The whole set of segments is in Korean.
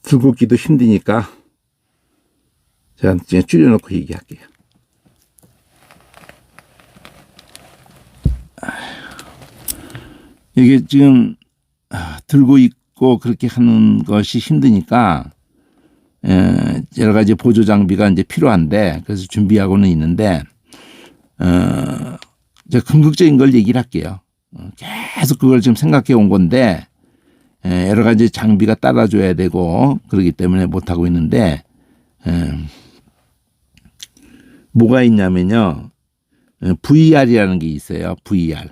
들고 있기도 힘드니까 제가 그냥 줄여놓고 얘기할게요. 이게 지금 들고 있고 그렇게 하는 것이 힘드니까 여러 가지 보조 장비가 이제 필요한데 그래서 준비하고는 있는데 제가 궁극적인 걸 얘기를 할게요. 계속 그걸 지금 생각해 온 건데 여러 가지 장비가 따라줘야 되고 그러기 때문에 못하고 있는데 뭐가 있냐면요. VR이라는 게 있어요. VR.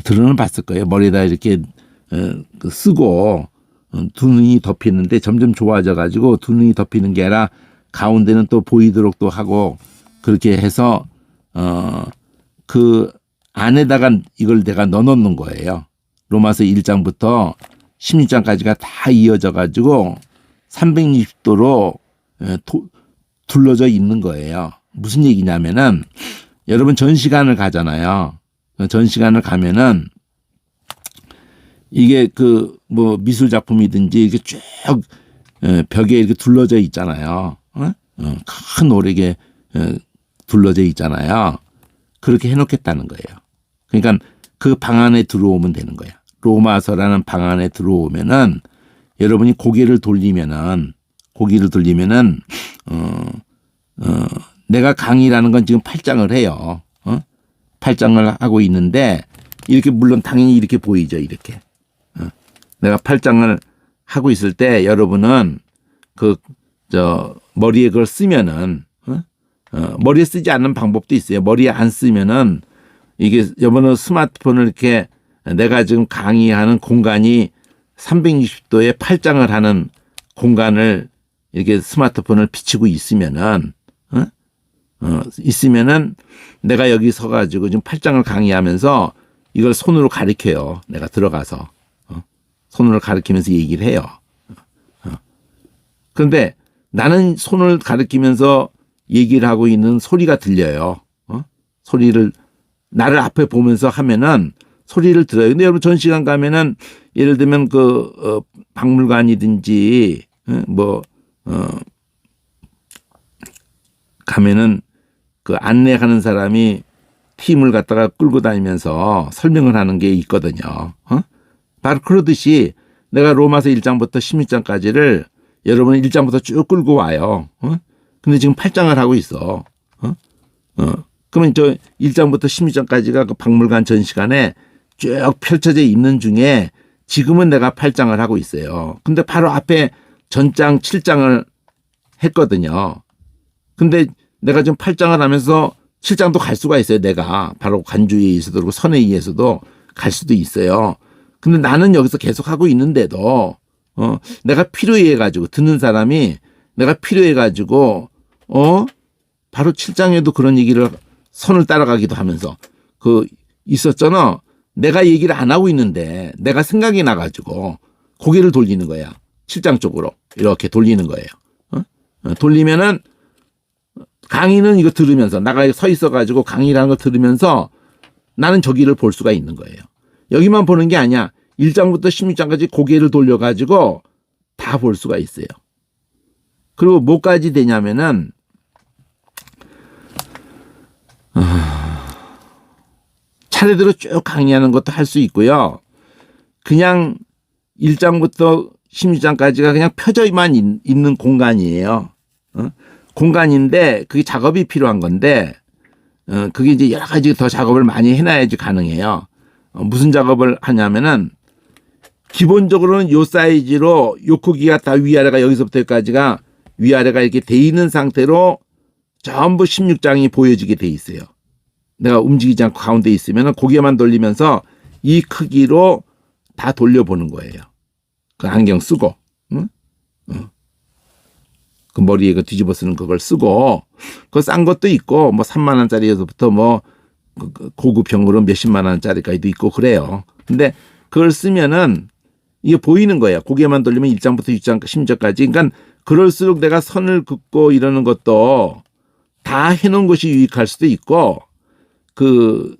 들어는 봤을 거예요. 머리에다 이렇게 쓰고 두 눈이 덮이는데 점점 좋아져 가지고 두 눈이 덮이는 게 아니라 가운데는 또 보이도록 또 하고 그렇게 해서 그 안에다가 이걸 내가 넣어놓는 거예요. 로마서 1장부터 16장까지가 다 이어져 가지고 360도로 둘러져 있는 거예요. 무슨 얘기냐면은 여러분 전시관을 가잖아요. 전시관을 가면은 이게 그 뭐 미술 작품이든지 이렇게 쭉 벽에 이렇게 둘러져 있잖아요. 큰 오래게 둘러져 있잖아요. 그렇게 해놓겠다는 거예요. 그러니까 그 방 안에 들어오면 되는 거야. 로마서라는 방 안에 들어오면은 여러분이 고개를 돌리면은 내가 강의라는 건 지금 8장을 해요. 8장을 하고 있는데 이렇게 물론 당연히 이렇게 보이죠. 이렇게. 내가 8장을 하고 있을 때 여러분은 머리에 그걸 쓰면은 머리에 쓰지 않는 방법도 있어요. 머리에 안 쓰면은 이게 여러분은 스마트폰을 이렇게 내가 지금 강의하는 공간이 360도에 8장을 하는 공간을 이렇게 스마트폰을 비치고 있으면은 내가 여기 서가지고 지금 8장을 강의하면서 이걸 손으로 가리켜요. 내가 들어가서 손으로 가리키면서 얘기를 해요. 그런데 나는 손을 가리키면서 얘기를 하고 있는 소리가 들려요. 소리를 나를 앞에 보면서 하면은 소리를 들어요. 근데 여러분 전시관 가면은 예를 들면 박물관이든지 가면은 그 안내하는 사람이 팀을 갖다가 끌고 다니면서 설명을 하는 게 있거든요. 바로 그러듯이 내가 로마서 1장부터 16장까지를 여러분 1장부터 쭉 끌고 와요. 근데 지금 8장을 하고 있어. 그러면 저 1장부터 16장까지가 그 박물관 전시관에 쭉 펼쳐져 있는 중에 지금은 내가 8장을 하고 있어요. 근데 바로 앞에 전장 7장을 했거든요. 근데 내가 지금 8장을 하면서 7장도 갈 수가 있어요. 내가 바로 간주에 의해서도 그렇고 선에 의해서도 갈 수도 있어요. 근데 나는 여기서 계속 하고 있는데도 내가 필요해 가지고 듣는 사람이 내가 필요해 가지고 바로 7장에도 그런 얘기를 선을 따라가기도 하면서 있었잖아. 내가 얘기를 안 하고 있는데 내가 생각이 나 가지고 고개를 돌리는 거야. 7장 쪽으로 이렇게 돌리는 거예요. 돌리면은 강의는 이거 들으면서 나가 서 있어 가지고 강의라는 걸 들으면서 나는 저기를 볼 수가 있는 거예요. 여기만 보는 게 아니야. 1장부터 16장까지 고개를 돌려 가지고 다 볼 수가 있어요. 그리고 뭐까지 되냐면은 차례대로 쭉 강의하는 것도 할 수 있고요. 그냥 1장부터 16장까지가 그냥 펴져만 있는 공간이에요. 공간인데 그게 작업이 필요한 건데 그게 이제 여러 가지 더 작업을 많이 해놔야지 가능해요. 무슨 작업을 하냐면은 기본적으로는 요 사이즈로 요 크기가 다 위아래가 여기서부터 여기까지가 위아래가 이렇게 돼 있는 상태로 전부 16장이 보여지게 돼 있어요. 내가 움직이지 않고 가운데 있으면 고개만 돌리면서 이 크기로 다 돌려보는 거예요. 그 안경 쓰고, 그 머리에 그 뒤집어 쓰는 그걸 쓰고, 그거 싼 것도 있고, 뭐 3만 원짜리에서부터 뭐 고급형으로 몇십만 원짜리까지도 있고 그래요. 근데 그걸 쓰면은 이게 보이는 거예요. 고개만 돌리면 1장부터 6장, 10장까지. 그러니까 그럴수록 내가 선을 긋고 이러는 것도 다 해놓은 것이 유익할 수도 있고, 그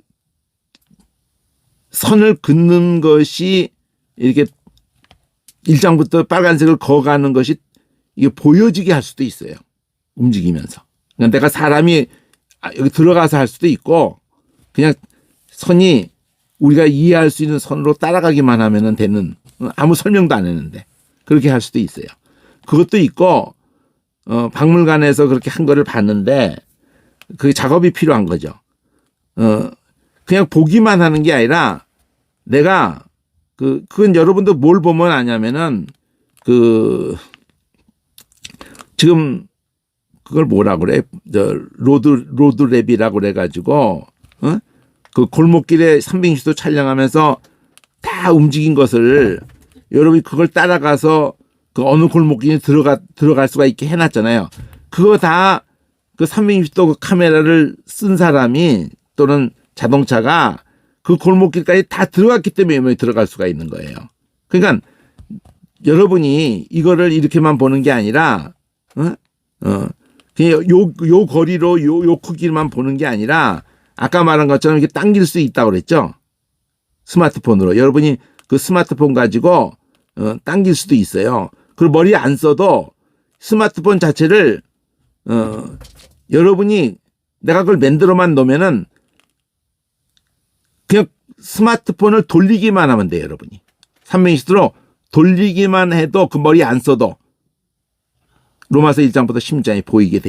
선을 긋는 것이 이렇게 1장부터 빨간색을 그어가는 것이 이게 보여지게 할 수도 있어요. 움직이면서. 그러니까 내가 사람이 여기 들어가서 할 수도 있고 그냥 선이 우리가 이해할 수 있는 선으로 따라가기만 하면 되는, 아무 설명도 안 했는데 그렇게 할 수도 있어요. 그것도 있고 박물관에서 그렇게 한 거를 봤는데 그 작업이 필요한 거죠. 그냥 보기만 하는 게 아니라 내가 그건 여러분도 뭘 보면 아냐면은 지금 그걸 뭐라 그래? 로드랩이라고 그래가지고 그 골목길에 360도 촬영하면서 다 움직인 것을 여러분이 그걸 따라가서 그 어느 골목길에 들어갈 수가 있게 해놨잖아요. 그거 다 그 360도 카메라를 쓴 사람이 또는 자동차가 그 골목길까지 다 들어갔기 때문에 들어갈 수가 있는 거예요. 그러니까 여러분이 이거를 이렇게만 보는 게 아니라 그냥 요 거리로 요 크기만 보는 게 아니라 아까 말한 것처럼 이렇게 당길 수 있다고 그랬죠. 스마트폰으로. 여러분이 그 스마트폰 가지고 당길 수도 있어요. 그리고 머리에 안 써도 스마트폰 자체를 여러분이 내가 그걸 만들어만 놓으면은 그냥 스마트폰을 돌리기만 하면 돼요, 여러분이. 360도로 돌리기만 해도 그 머리 안 써도 로마서 1장부터 16장이 보이게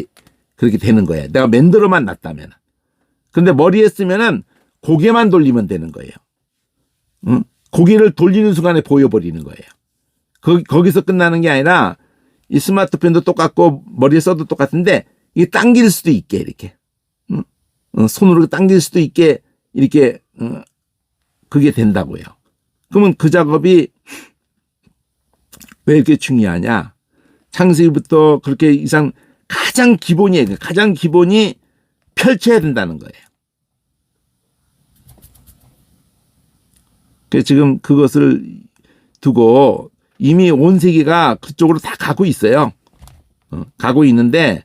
그렇게 되는 거예요. 내가 만들어만 놨다면. 그런데 머리에 쓰면은 고개만 돌리면 되는 거예요. 응? 고개를 돌리는 순간에 보여버리는 거예요. 거기서 끝나는 게 아니라 이 스마트폰도 똑같고 머리에 써도 똑같은데 이게 당길 수도 있게 이렇게 손으로 당길 수도 있게 이렇게 그게 된다고요. 그러면 그 작업이 왜 이렇게 중요하냐? 창세기부터 그렇게 이상 가장 기본이에요. 가장 기본이 펼쳐야 된다는 거예요. 그래서 지금 그것을 두고 이미 온 세계가 그쪽으로 다 가고 있어요. 가고 있는데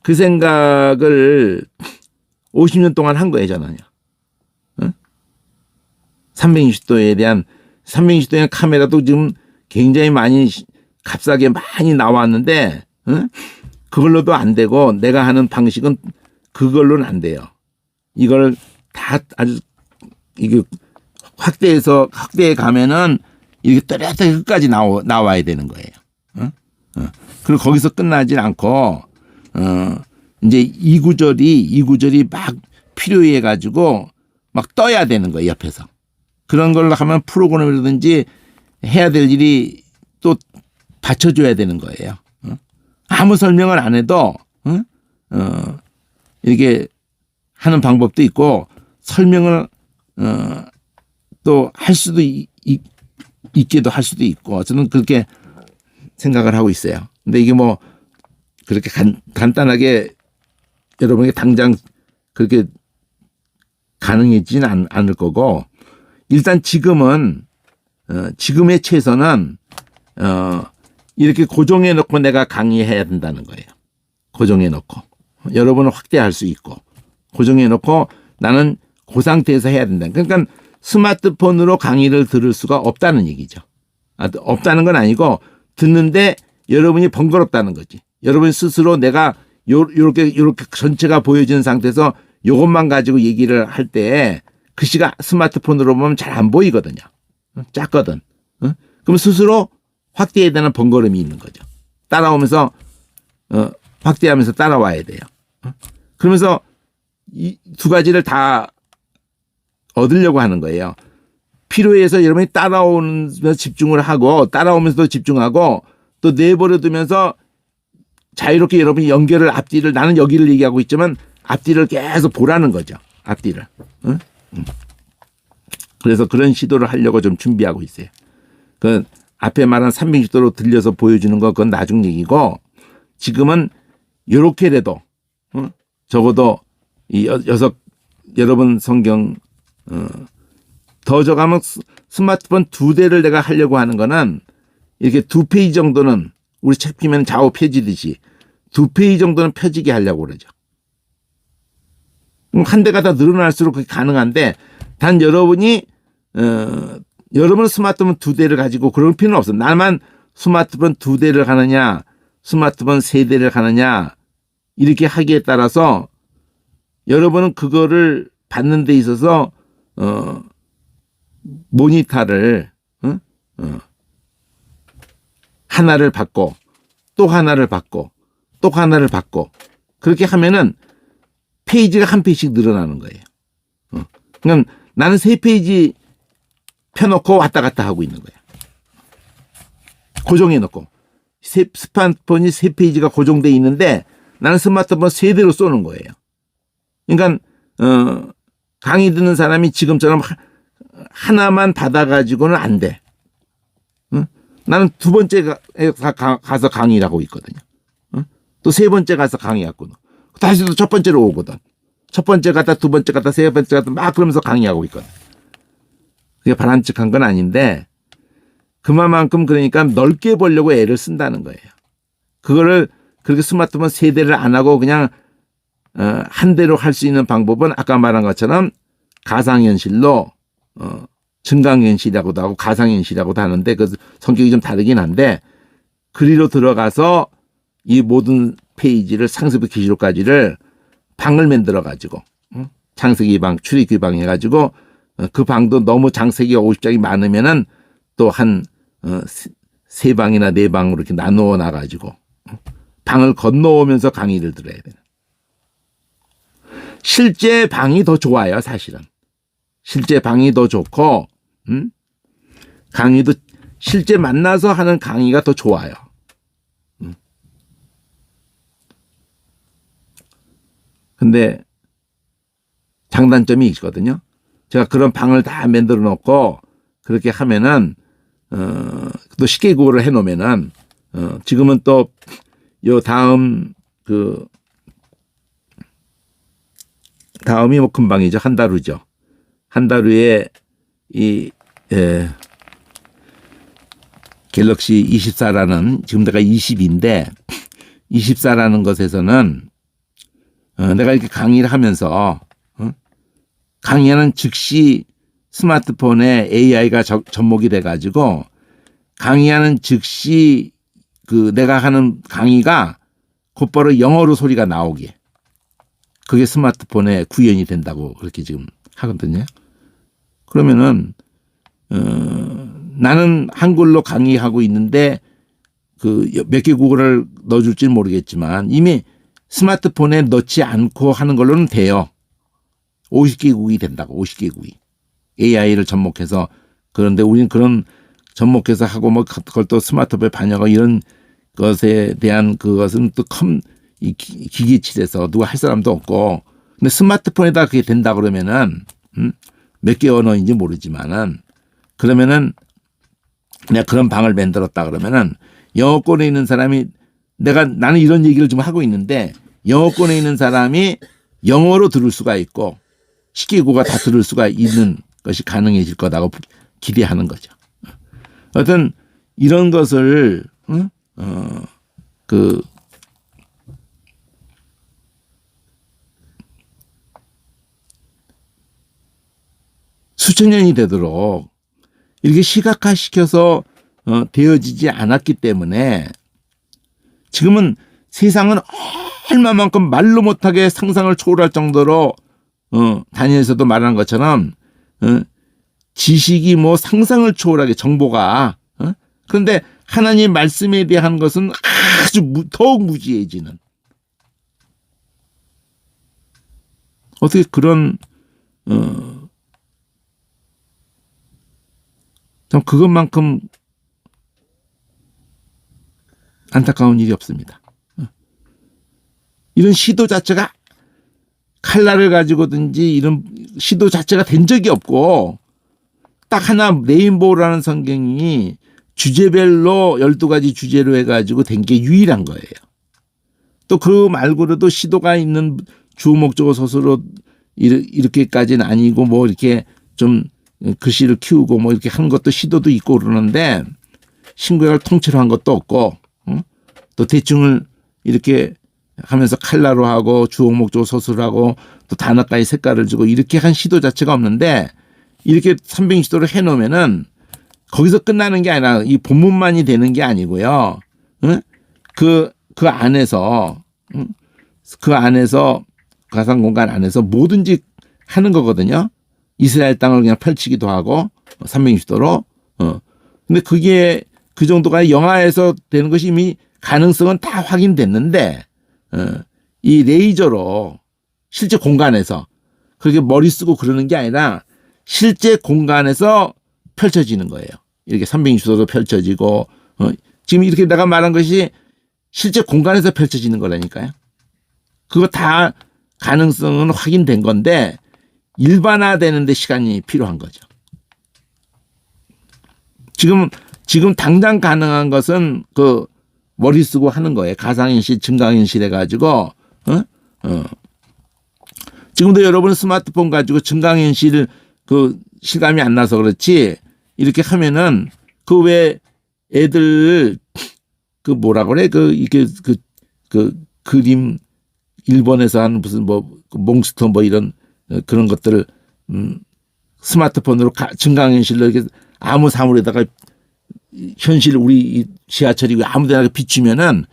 그 생각을 50년 동안 한 거예요, 저는요. 360도에 대한 360도의 카메라도 지금 굉장히 많이 값싸게 많이 나왔는데 그걸로도 안 되고 내가 하는 방식은 그걸로는 안 돼요. 이걸 다 아주 이게 확대해 가면은 이렇게 또렷하게 끝까지 나와야 되는 거예요. 그리고 거기서 끝나질 않고 이제 이 구절이 막 필요해 가지고 막 떠야 되는 거예요, 옆에서. 그런 걸 하면 프로그램이라든지 해야 될 일이 또 받쳐줘야 되는 거예요. 아무 설명을 안 해도 이렇게 하는 방법도 있고 설명을 또 할 수도 있게도 할 수도 있고 저는 그렇게 생각을 하고 있어요. 근데 이게 뭐 그렇게 간단하게 여러분에게 당장 그렇게 가능해지는 않을 거고 일단 지금은 지금의 최선은 이렇게 고정해 놓고 내가 강의해야 된다는 거예요. 고정해 놓고 여러분은 확대할 수 있고 고정해 놓고 나는 그 상태에서 해야 된다. 그러니까 스마트폰으로 강의를 들을 수가 없다는 얘기죠. 없다는 건 아니고 듣는데 여러분이 번거롭다는 거지. 여러분 스스로 내가 요렇게 전체가 보여지는 상태에서 요것만 가지고 얘기를 할 때 글씨가 스마트폰으로 보면 잘 안 보이거든요. 작거든. 그럼 스스로 확대해야 되는 번거로움이 있는 거죠. 따라오면서 확대하면서 따라와야 돼요. 그러면서 이 두 가지를 다 얻으려고 하는 거예요. 필요해서 여러분이 따라오면서 집중을 하고 따라오면서도 집중하고 또 내버려 두면서 자유롭게 여러분이 연결을 앞뒤를 나는 여기를 얘기하고 있지만 앞뒤를 계속 보라는 거죠. 앞뒤를. 그래서 그런 시도를 하려고 좀 준비하고 있어요. 그 앞에 말한 360도로 들려서 보여주는 거 그건 나중 얘기고 지금은 요렇게라도 적어도 이 여러분 성경 더 적으면 스마트폰 2대를 내가 하려고 하는 거는 이렇게 2페이지 정도는 우리 책 피면 좌우 펴지듯이 2페이지 정도는 펴지게 하려고 그러죠. 한 대가 더 늘어날수록 그게 가능한데 단 여러분이 여러분은 스마트폰 2대를 가지고 그럴 필요는 없어. 나만 스마트폰 2대를 가느냐, 스마트폰 3대를 가느냐, 이렇게 하기에 따라서 여러분은 그거를 받는 데 있어서, 모니터를, 하나를 받고, 또 하나를 받고, 또 하나를 받고, 그렇게 하면은 페이지가 한 페이지씩 늘어나는 거예요. 그러니까 나는 3페이지 펴놓고 왔다 갔다 하고 있는 거야. 고정해 놓고. 스마트폰이 3페이지가 고정돼 있는데 나는 스마트폰 3대로 쏘는 거예요. 그러니까 강의 듣는 사람이 지금처럼 하나만 받아가지고는 안 돼. 나는 2번째 가서 강의를 하고 있거든요. 또 3번째 가서 강의하고 다시 또 첫 번째로 오거든. 첫 번째 갔다 2번째 갔다 3번째 갔다 막 그러면서 강의하고 있거든. 그게 바람직한 건 아닌데 그만큼 그러니까 넓게 보려고 애를 쓴다는 거예요. 그거를 그렇게 스마트폰 3대를 안 하고 그냥 한 대로 할 수 있는 방법은 아까 말한 것처럼 가상현실로 증강현실이라고도 하고 가상현실이라고도 하는데 그 성격이 좀 다르긴 한데 그리로 들어가서 이 모든 페이지를 상세부 기시로까지를 방을 만들어 가지고 창세기 방, 출애굽기 방 해가지고 그 방도 너무 장세기가 50장이 많으면은 또 한 3방이나 4방으로 이렇게 나누어 놔가지고 방을 건너오면서 강의를 들어야 돼요. 실제 방이 더 좋아요, 사실은. 실제 방이 더 좋고, 강의도 실제 만나서 하는 강의가 더 좋아요. 근데 장단점이 있거든요. 제가 그런 방을 다 만들어 놓고 그렇게 하면은 또 쉽게 구호를 해 놓으면은 지금은 또 요 다음이 뭐 금방이죠. 한 달 후죠. 한 달 후에 갤럭시 24라는 지금 내가 20인데 24라는 것에서는 내가 이렇게 강의를 하면서 강의하는 즉시 스마트폰에 AI가 접목이 돼가지고 강의하는 즉시 그 내가 하는 강의가 곧바로 영어로 소리가 나오게 그게 스마트폰에 구현이 된다고 그렇게 지금 하거든요. 그러면은 나는 한글로 강의하고 있는데 그 몇 개 국어를 넣어줄지는 모르겠지만 이미 스마트폰에 넣지 않고 하는 걸로는 돼요. 50개국이 된다고 50개국이 AI를 접목해서 그런데 우리는 그런 접목해서 하고 뭐 그걸 또 스마트폰에 반영하고 이런 것에 대한 그것은 또 이 기계치에서 누가 할 사람도 없고 근데 스마트폰에다 그게 된다 그러면은 몇 개 언어인지 모르지만은 그러면은 내가 그런 방을 만들었다 그러면은 영어권에 있는 사람이 나는 이런 얘기를 좀 하고 있는데 영어권에 있는 사람이 영어로 들을 수가 있고 식기구가 다 들을 수가 있는 것이 가능해질 거라고 기대하는 거죠. 어떤 이런 것을 수천 년이 되도록 이렇게 시각화시켜서 되어지지 않았기 때문에 지금은 세상은 얼마만큼 말로 못하게 상상을 초월할 정도로 다니엘서도 말한 것처럼 지식이 뭐 상상을 초월하게 정보가 그런데 하나님 말씀에 대한 것은 아주 더욱 무지해지는 어떻게 그런 참 그것만큼 안타까운 일이 없습니다. 이런 시도 자체가 칼날을 가지고든지 이런 시도 자체가 된 적이 없고 딱 하나 레인보우라는 성경이 주제별로 12가지 주제로 해가지고 된 게 유일한 거예요. 또 그 말고도 시도가 있는 주어 목적어 서술로 이렇게까지는 아니고 뭐 이렇게 좀 글씨를 키우고 뭐 이렇게 하는 것도 시도도 있고 그러는데 신구약을 통째로 한 것도 없고 또 대충을 이렇게 하면서 칼라로 하고 주어 목적어 서술하고 또 단어까지 색깔을 주고 이렇게 한 시도 자체가 없는데 이렇게 360도로 해놓으면은 거기서 끝나는 게 아니라 이 본문만이 되는 게 아니고요. 응? 그 안에서 그 안에서 가상 공간 안에서 뭐든지 하는 거거든요. 이스라엘 땅을 그냥 펼치기도 하고 360도로. 근데 그게 그 정도가 영화에서 되는 것이 이미 가능성은 다 확인됐는데 이 레이저로 실제 공간에서 그렇게 머리 쓰고 그러는 게 아니라 실제 공간에서 펼쳐지는 거예요. 이렇게 360도도 펼쳐지고 지금 이렇게 내가 말한 것이 실제 공간에서 펼쳐지는 거라니까요. 그거 다 가능성은 확인된 건데 일반화되는 데 시간이 필요한 거죠. 지금 당장 가능한 것은 그 머리 쓰고 하는 거예요. 가상현실, 증강현실 해가지고 지금도 여러분 스마트폰 가지고 증강현실 그 실감이 안 나서 그렇지 이렇게 하면은 그 왜 애들 그 뭐라 그래 이게 그 그림 일본에서 하는 무슨 뭐 몽스터 뭐 이런 그런 것들을 스마트폰으로 증강현실로 이렇게 아무 사물에다가 현실 우리 지하철이고 아무 데나 비추면은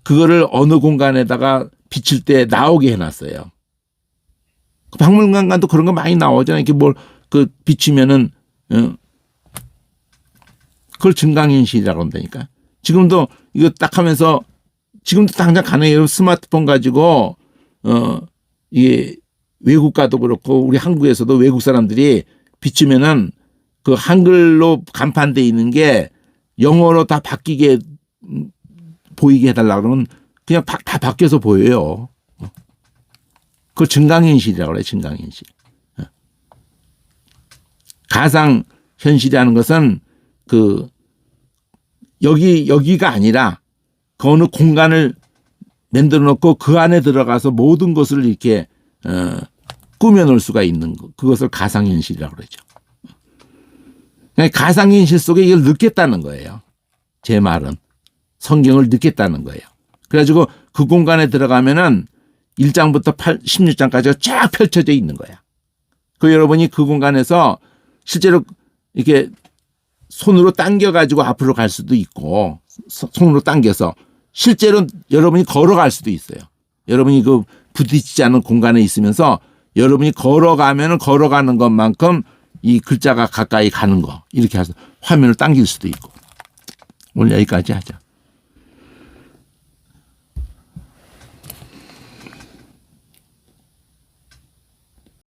그거를 어느 공간에다가 비칠 때 나오게 해놨어요. 박물관도 그런 거 많이 나오잖아요. 이렇게 뭘 그 비추면은 그걸 증강현실이라고 한다니까. 지금도 이거 딱 하면서 지금도 당장 가능해요. 스마트폰 가지고 이게 외국 가도 그렇고 우리 한국에서도 외국 사람들이 비추면은 그 한글로 간판돼 있는 게 영어로 다 바뀌게 보이게 해달라 그러면 그냥 다 바뀌어서 보여요. 그걸 증강현실이라고 그래요. 증강현실. 가상현실이라는 것은 그 여기가 아니라 그 어느 공간을 만들어 놓고 그 안에 들어가서 모든 것을 이렇게 꾸며 놓을 수가 있는 것. 그것을 가상현실이라고 그러죠. 가상현실 속에 이걸 넣겠다는 거예요. 제 말은. 성경을 넣겠다는 거예요. 그래가지고 그 공간에 들어가면은 1장부터 16장까지가 쫙 펼쳐져 있는 거야. 그 여러분이 그 공간에서 실제로 이렇게 손으로 당겨가지고 앞으로 갈 수도 있고 손으로 당겨서 실제로 여러분이 걸어갈 수도 있어요. 여러분이 그 부딪히지 않은 공간에 있으면서 여러분이 걸어가면은 걸어가는 것만큼 이 글자가 가까이 가는 거 이렇게 해서 화면을 당길 수도 있고. 오늘 여기까지 하자.